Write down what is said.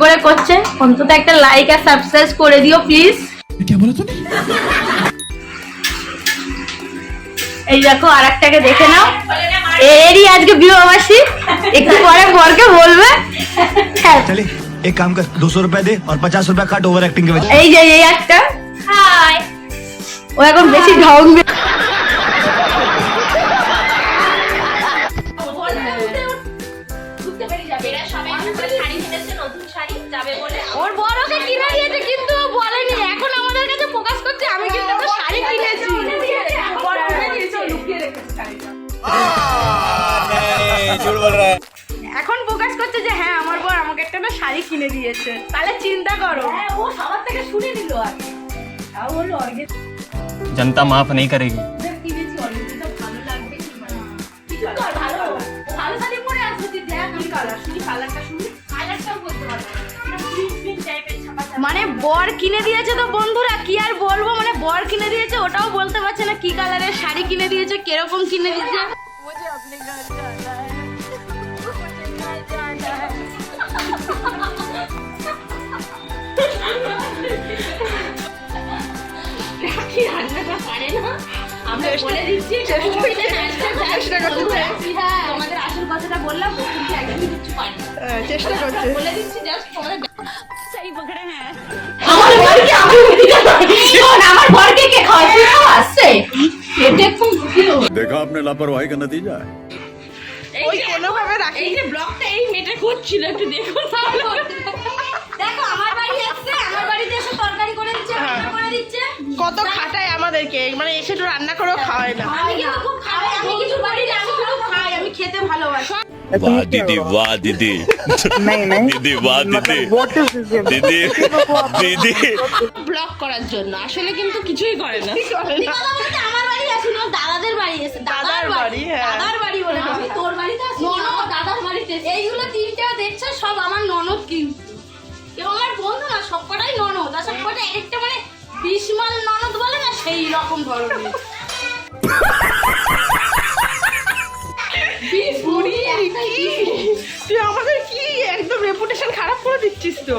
করে করছে, অন্তত একটা লাইক আর সাবস্ক্রাইব করে দিও প্লিজ। এই দেখো আরেকটাকে দেখে নাও, এরই আজকে বিবাহবার্ষিকী, একটু পরে বরকে বলবে। चले एक काम कर 200 रुपए दे और 50 रुपए काट ओवर एक्टिंग के वजह। এই যে এই একটা, হাই, ও এখন বেশি ঢং ওর বড়কে কিনে দিয়েছে কিন্তু ও বলেনি, এখন আমাদের কাছে ফোকাস করছে আমি কিন্তু একটা শাড়ি কিনেছি। এখন ফোকাস করছে যে হ্যাঁ আমার বর আমাকে একটা না শাড়ি কিনে দিয়েছে, তাহলে চিন্তা করো। ও সবার থেকে শুনে নিল আর তাও হলো অর্গে जनता माफ नहीं करेगी। কিনেছি অলরেডি, তো ভালো লাগবে কি মানে কিছু তো ভালো ভালো শাড়ি পরে আসবে, তুই দেখ কি কালার, শুনি কালারটা শুনি, কালারটাও বলতে পারবো মানে বর কিনে দিয়েছে তো বন্ধুরা কি আর বলবো, মানে বর কিনে দিয়েছে ওটাও বলতে পারছে না, কি কালারের শাড়ি কিনে দিয়েছে, কিরকম কিনে দিয়েছে। রান্নাটা পারে না, আমরা বলে দিচ্ছি তোমাদের আসল কথাটা বললাম, কিন্তু একদমই কিছু পারি না, চেষ্টা করছি বলে দিচ্ছি জাস্ট তোমাদের সেই বকড়ে হ্যাঁ। আমার বরকে আমি আমার বরকে কে খাওয়ায়, তুই খাওয়াচ্ছে এটা একদম দুঃখিত। देखा आपने लापरवाही का नतीजा है। ওই কোনোভাবে রাখি, এই যে ব্লগটা এই মেয়েটা করছিল একটু দেখুন তাহলে। দেখো আমার বাড়ি আসছে, আমার বাড়িতে এসে তরকারি করে দিচ্ছে, রান্না করে দিচ্ছে, কত খাটায় আমাদেরকে, মানে এসে একটু রান্না করেও খাওয়ায় না। আমি কিন্তু খুব খাই, আমি কিছু বাড়িতে আমি শুধু খাই, আমি খেতে ভালোবাসি। वाह दीदी वाह दीदी दीदी वाह दीदी दीदी दीदी ব্লগ করার জন্য আসলে কিন্তু কিছুই করে না। কথা বলতে আমার বাড়ি আসিনি, ওর দাদাদের বাড়ি এসে, দাদার বাড়ি, হ্যাঁ। দাদার বাড়ি বলে হবে, তোর বাড়িতে আসিনি, আমার দাদার বাড়িতে। এইগুলো তিনটেও দেখছো সব আমার ননদ, কিন্তু কেউ আমার বন্ধু না, সবকটাই ননদ, আর সবকটা একটা মানে বিশমাল ননদ বলে না সেই রকম ধরনের। তুই আমাদের কি একদম রেপুটেশন খারাপ করে দিচ্ছিস তো।